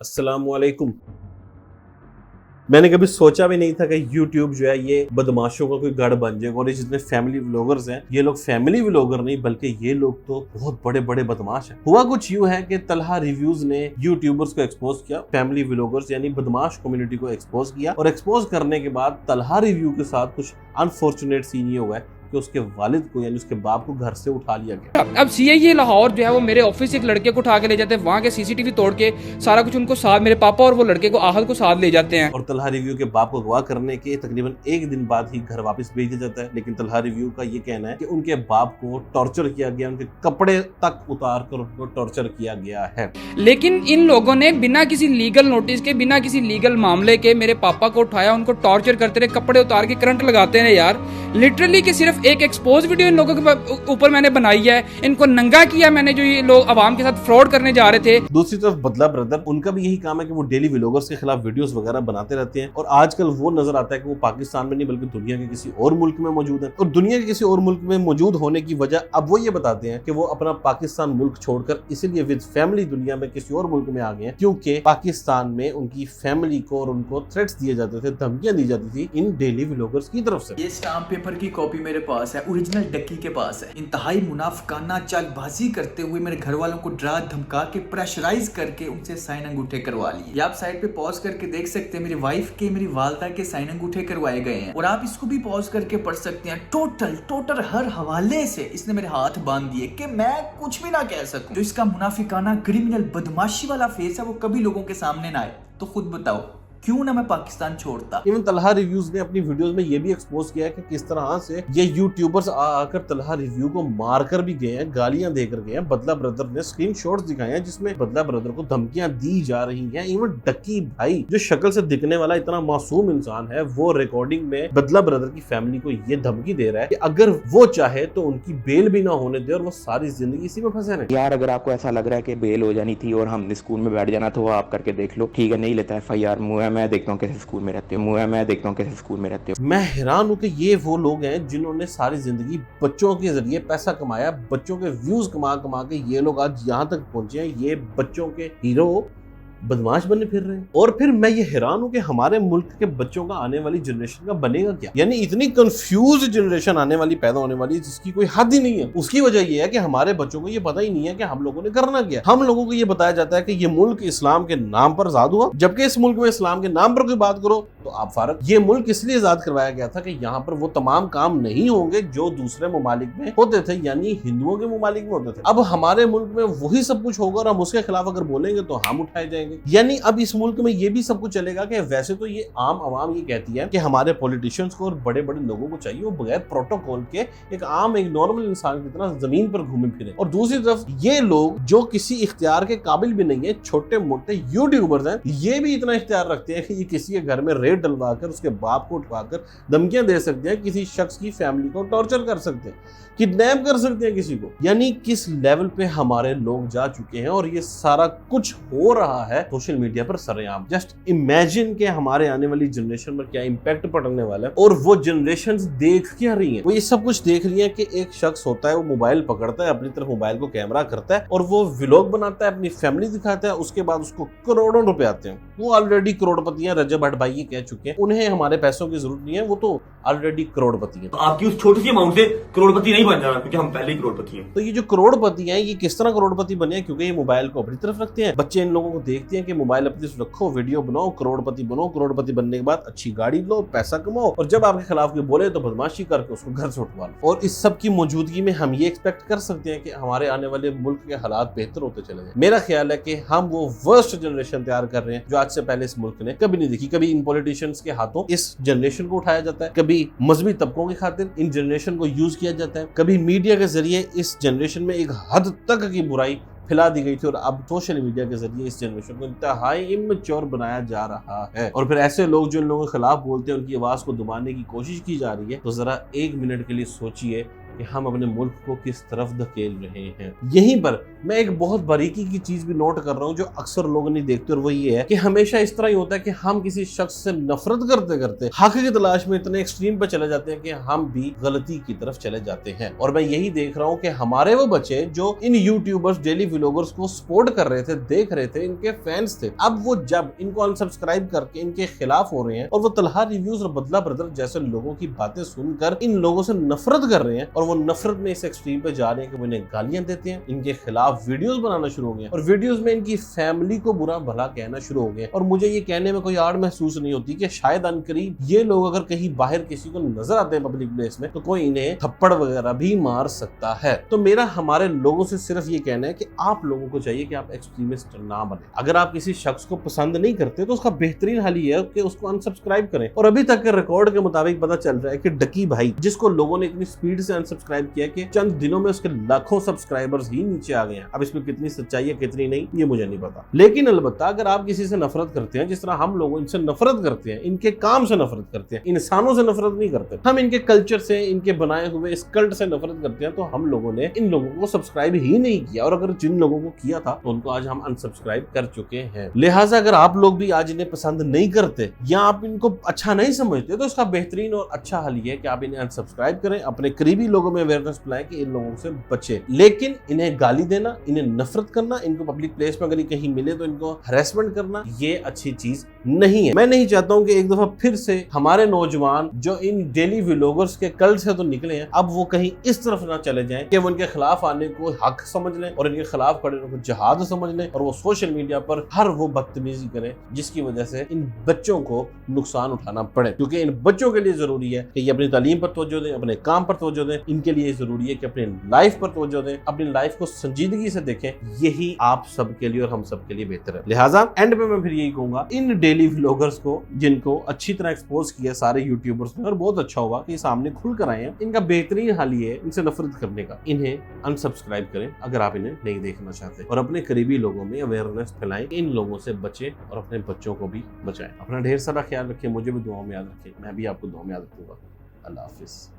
अस्सलामुअलैकुम। मैंने कभी सोचा भी नहीं था कि YouTube जो है ये बदमाशों का कोई गढ़ बन जाएगा। और ये जितने फैमिली व्लॉगर्स हैं, ये लोग फैमिली व्लॉगर नहीं बल्कि ये लोग तो बहुत बड़े बड़े बदमाश हैं। हुआ कुछ यूं है कि तलहा रिव्यूज ने यूट्यूबर्स को एक्सपोज किया, फैमिली व्लॉगर्स यानी बदमाश कम्युनिटी को एक्सपोज किया। और एक्सपोज करने के बाद तलहा रिव्यू के साथ कुछ अनफॉर्चुनेट सीन ये हुआ है कि उसके वालिद को यानी उसके बाप को घर से उठा लिया गया। अब सीआईए लाहौर जो है वो मेरे ऑफिस से एक लड़के को उठा के ले जाते हैं, वहाँ के सीसीटीवी तोड़ के सारा कुछ उनको साथ, मेरे पापा और वो लड़के को आहल को साथ ले जाते हैं। और तलहा रिव्यू के बाप को अगवा करने के तकरीबन एक दिन बाद ही घर वापस भेज दिया जाता है। लेकिन तलहा रिव्यू का ये कहना है कि उनके बाप को टॉर्चर किया गया, उनके कपड़े तक उतार कर उनको टॉर्चर किया गया है। लेकिन इन लोगों ने बिना किसी लीगल नोटिस के, बिना किसी लीगल मामले के मेरे पापा को उठाया, उनको टॉर्चर करते रहे, कपड़े उतार के करंट लगाते हैं यार। लिटरली कि सिर्फ एक एक्सपोज वीडियो इन लोगों के ऊपर मैंने बनाई है, इनको नंगा किया मैंने, जो ये लोग अवाम के साथ फ्रॉड करने जा रहे थे। दूसरी तरफ बदला ब्रदर, उनका भी यही काम है कि वो डेली व्लॉगर्स के खिलाफ वीडियोस वगैरह बनाते रहते हैं। और आजकल वो नजर आता है कि वो पाकिस्तान में नहीं बल्कि दुनिया के किसी और मुल्क में मौजूद है। और दुनिया के किसी और मुल्क में मौजूद होने की वजह अब वो ये बताते हैं कि वो अपना पाकिस्तान मुल्क छोड़कर इसीलिए विद फैमिली दुनिया में किसी और मुल्क में आ गए हैं क्योंकि पाकिस्तान में उनकी फैमिली को और उनको थ्रेट्स दिए जाते थे, धमकियां दी जाती थी इन डेली व्लॉगर्स की तरफ से। ये स्टाम्प पेपर की कॉपी मेरे पास है, ओरिजिनल डक्की के पास है। इंतहाई मुनाफिकाना चालबाजी करते हुए मेरे घर वालों को डरा धमका के प्रेशराइज करके उनसे साइन अंगूठे करवा लिए। ये आप साइड पे पॉज करके देख सकते हैं, मेरी वाइफ के, मेरी वालदा के साइन अंगूठे करवाए गए हैं। और आप इसको भी पॉज करके पढ़ सकते हैं। टोटल हर हवाले से इसने मेरे हाथ बांध दिए कि मैं कुछ भी ना कह सकूं। जो इसका मुनाफिकाना क्रिमिनल बदमाशी वाला फेस है वो कभी लोगों के सामने ना आए। तो खुद बताओ क्यों ना मैं पाकिस्तान छोड़ता। इवन तलहा रिव्यूज ने अपनी वीडियोस में ये भी एक्सपोज किया है कि किस तरह से ये यूट्यूबर्स आकर तलहा रिव्यू को मारकर भी गए हैं, गालियां देकर गए हैं। बदला ब्रदर ने स्क्रीनशॉट्स दिखाए हैं जिसमें बदला ब्रदर को धमकियां दी जा रही हैं। इवन डक्की भाई जो शक्ल से दिखने वाला इतना मासूम इंसान है, वो रिकॉर्डिंग में बदला ब्रदर की फैमिली को ये धमकी दे रहा है कि अगर वो चाहे तो उनकी बेल भी ना होने दे और वो सारी जिंदगी इसी में फंसे रहे। यार अगर आपको ऐसा लग रहा है कि बेल हो जानी थी और हमने स्कूल में बैठ जाना तो वो आप करके देख लो, ठीक है। नहीं लेता FIR, मुँह है मैं देखता हूँ कैसे स्कूल में रहते हो। मैं हैरान हूँ कि ये वो लोग हैं जिन्होंने सारी जिंदगी बच्चों के जरिए पैसा कमाया, बच्चों के व्यूज कमा कमा के ये लोग आज यहाँ तक पहुंचे हैं। ये बच्चों के हीरो बदमाश बनने फिर रहे हैं। और फिर मैं ये हैरान हूं कि हमारे मुल्क के बच्चों का आने वाली जनरेशन का बनेगा क्या। यानी इतनी कंफ्यूज जनरेशन आने वाली, पैदा होने वाली, जिसकी कोई हद ही नहीं है। उसकी वजह यह है कि हमारे बच्चों को ये पता ही नहीं है कि हम लोगों ने करना क्या। हम लोगों को ये बताया जाता है कि ये मुल्क इस्लाम के नाम पर आजाद हुआ, जबकि इस मुल्क में इस्लाम के नाम पर कोई बात करो तो आप फारग। ये मुल्क इसलिए आजाद करवाया गया था कि यहाँ पर वो तमाम काम नहीं होंगे जो दूसरे ममालिक में होते थे, यानी हिंदुओं के ममालिक में होते थे। अब हमारे मुल्क में वही सब कुछ होगा और हम उसके खिलाफ अगर बोलेंगे तो हम उठाए जाएंगे। यानी अब इस मुल्क में ये भी सब कुछ चलेगा कि वैसे तो ये आम आवाम ये कहती है कि हमारे पॉलिटिशियंस को और बड़े बड़े लोगों को चाहिए वो बगैर प्रोटोकॉल के एक आम, एक नॉर्मल इंसान की तरह जमीन पर घूमे फिरे। और दूसरी तरफ ये लोग जो किसी इख्तियार के काबिल भी नहीं है, छोटे मोटे यूट्यूबर्स हैं, ये भी इतना इख्तियार रखते हैं कि ये किसी के घर में रेड डलवा कर उसके बाप को उठवाकर धमकियां दे सकते हैं, किसी शख्स की फैमिली को टॉर्चर कर सकते हैं, किडनैप कर सकते हैं किसी को। यानी किस लेवल पे हमारे लोग जा चुके हैं। और ये सारा कुछ हो रहा है सोशल मीडिया पर सरेआम। जस्ट इमेजिन के हमारे आने वाली जनरेशन पर क्या इंपैक्ट पड़ने वाला है। और वो जनरेशन देख क्या रही है, वो ये सब कुछ देख रही है कि एक शख्स होता है, वो मोबाइल पकड़ता है, अपनी तरफ मोबाइल को कैमरा करता है और वो व्लॉग बनाता है, अपनी फैमिली दिखाता है, उसके बाद उसको करोड़ों रुपए आते हैं। वो ऑलरेडी करोड़पति हैं। रजब भट्ट भाई ये कह चुके हैं उन्हें हमारे पैसों की जरूरत नहीं है, वो तो ऑलरेडी करोड़पति है। तो आपकी उस छोटी सी अमाउंट से करोड़पति नहीं बन जाना, क्योंकि हम पहले ही करोड़पति हैं। तो ये जो करोड़पति हैं ये किस तरह करोड़पति बने? क्योंकि ये मोबाइल को अपनी तरफ रखते हैं। बच्चे इन लोगों को देखते हैं कि मोबाइल अपनी तरफ रखो, वीडियो बनाओ, करोड़पति बनो, करोड़पति बनने के बाद अच्छी गाड़ी लो, पैसा कमाओ, और जब आपके खिलाफ कोई बोले तो बदमाशी करके उसको घर से उठवा लो। और इस सब की मौजूदगी में हम ये एक्सपेक्ट कर सकते हैं कि हमारे आने वाले मुल्क के हालात बेहतर होते चले जाए। मेरा ख्याल है कि हम वो वर्स्ट जनरेशन तैयार कर रहे हैं जो आज से पहले इस मुल्क ने कभी नहीं देखी। कभी इन पॉलिटिशियंस के हाथों इस जनरेशन को उठाया जाता है, कभी मजहबी तबकों की खातिर इन जनरेशन को यूज किया जाता है, कभी मीडिया के जरिए इस जनरेशन में एक हद तक की बुराई फैला दी गई थी और अब सोशल मीडिया के जरिए इस जनरेशन को इंतहाई इमेच्योर बनाया जा रहा है। और फिर ऐसे लोग जो इन लोगों के खिलाफ बोलते हैं उनकी आवाज को दबाने की कोशिश की जा रही है। तो जरा एक मिनट के लिए सोचिए कि हम अपने मुल्क को किस तरफ धकेल रहे हैं। यहीं पर मैं एक बहुत बारीकी की चीज भी नोट कर रहा हूँ जो अक्सर लोग नहीं देखते, और वो ये है कि हमेशा इस तरह ही होता है कि हम किसी शख्स से नफरत करते करते हक की तलाश में इतने एक्सट्रीम पर चले जाते हैं कि हम भी गलती की तरफ चले जाते हैं। और मैं यही देख रहा हूँ कि हमारे वो बच्चे जो इन यूट्यूबर्स, डेली व्लॉगर्स को सपोर्ट कर रहे थे, देख रहे थे, इनके फैंस थे, अब वो जब इनको अनसब्सक्राइब करके इनके खिलाफ हो रहे हैं और वो तलहा रिव्यूज और बदला ब्रदर जैसे लोगों की बातें सुनकर इन लोगों से नफरत कर रहे हैं, और वो नफरत में इस एक्सट्रीम पे जा रहे हैं कि वो इन्हें गालियां देते हैं, इनके खिलाफ वीडियोस बनाना शुरू हो गए और वीडियोस में इनकी फैमिली को बुरा भला कहना शुरू हो गए। और मुझे ये कहने में कोई आड़ महसूस नहीं होती कि शायद अनकरीब ये लोग अगर कहीं बाहर किसी को नजर आते हैं पब्लिक प्लेस में तो कोई इन्हें थप्पड़ वगैरह भी मार सकता है। तो मेरा हमारे लोगों से सिर्फ ये कहना है कि आप लोगों को चाहिए कि आप एक्सट्रीमिस्ट ना बने। अगर आप किसी शख्स को पसंद नहीं करते तो उसका बेहतरीन हल ये है कि उसको अनसब्सक्राइब करें। और अभी तक के रिकॉर्ड के मुताबिक पता चल रहा है कि डकी भाई, जिसको लोगों ने इतनी स्पीड से अनसब्सक्राइब किया कि चंद दिनों में उसके लाखों सब्सक्राइबर्स ही नीचे आ गए हैं। अब इसमें कितनी सच्चाई है कितनी नहीं ये मुझे नहीं पता, लेकिन अलबत्ता अगर आप किसी से नफरत करते हैं जिस तरह हम लोग इनसे नफरत करते हैं, इनके काम से नफरत करते हैं, इंसानों से नफरत नहीं करते, हम इनके कल्चर से, इनके बनाए हुए इस कल्ट से नफरत करते हैं, तो हम लोगों ने इन लोगों को सब्सक्राइब ही नहीं किया। और अगर जिन लोगों को किया था तो उनको आज हम अनसब्सक्राइब कर चुके हैं। लिहाजा अगर आप लोग भी आज इन्हें पसंद नहीं करते या आप इनको अच्छा नहीं समझते तो इसका बेहतरीन और अच्छा हल ये है कि आप इन्हें अनसब्सक्राइब करें, अपने करीबी लोगों में अवेयरनेस फैलाएं कि इन लोगों से बचे। लेकिन इन्हें गाली देना, इन्हें नफरत करना, इनको पब्लिक प्लेस में अगर कहीं मिले तो इनको हरेसमेंट करना, ये अच्छी चीज नहीं है। मैं नहीं चाहता हूं कि एक दफा फिर से हमारे नौजवान जो इन डेली व्लॉगर्स के कल्ट से तो निकले हैं, अब वो कहीं इस तरफ ना चले जाएं कि वो इनके खिलाफ आने को हक समझ लें और इनके खिलाफ खड़े होने को जहाद समझ लें और वो सोशल मीडिया पर हर वो बदतमीजी करें जिसकी वजह से इन बच्चों को नुकसान उठाना पड़े। क्योंकि इन बच्चों के लिए जरूरी है कि ये अपनी तालीम पर तवज्जो दें, अपने काम पर तवज्जो दें। इनके लिए जरूरी है कि अपनी लाइफ पर तवज्जो दें, अपनी लाइफ को संजीदगी से देखें। यही आप सबके लिए और हम सबके लिए बेहतर है। लिहाजा एंड में मैं फिर यही कहूंगा इन डेली व्लॉगर्स को जिनको अच्छी तरह एक्सपोज किया सारे यूट्यूबर्स ने, और बहुत अच्छा हुआ कि सामने खुल कर आए हैं, इनका बेहतरीन हल ये है इनसे नफरत करने का। इन्हें अनसब्सक्राइब करें अगर आप इन्हें नहीं देखना चाहते, और अपने करीबी लोगों में अवेयरनेस फैलाएं, इन लोगों से बचें और अपने बच्चों को भी बचाएं। अपना ढेर सारा ख्याल रखें, मुझे भी दुआओं में याद रखें, मैं भी आपको दुआओं में याद रखूंगा। अल्लाह हाफिज।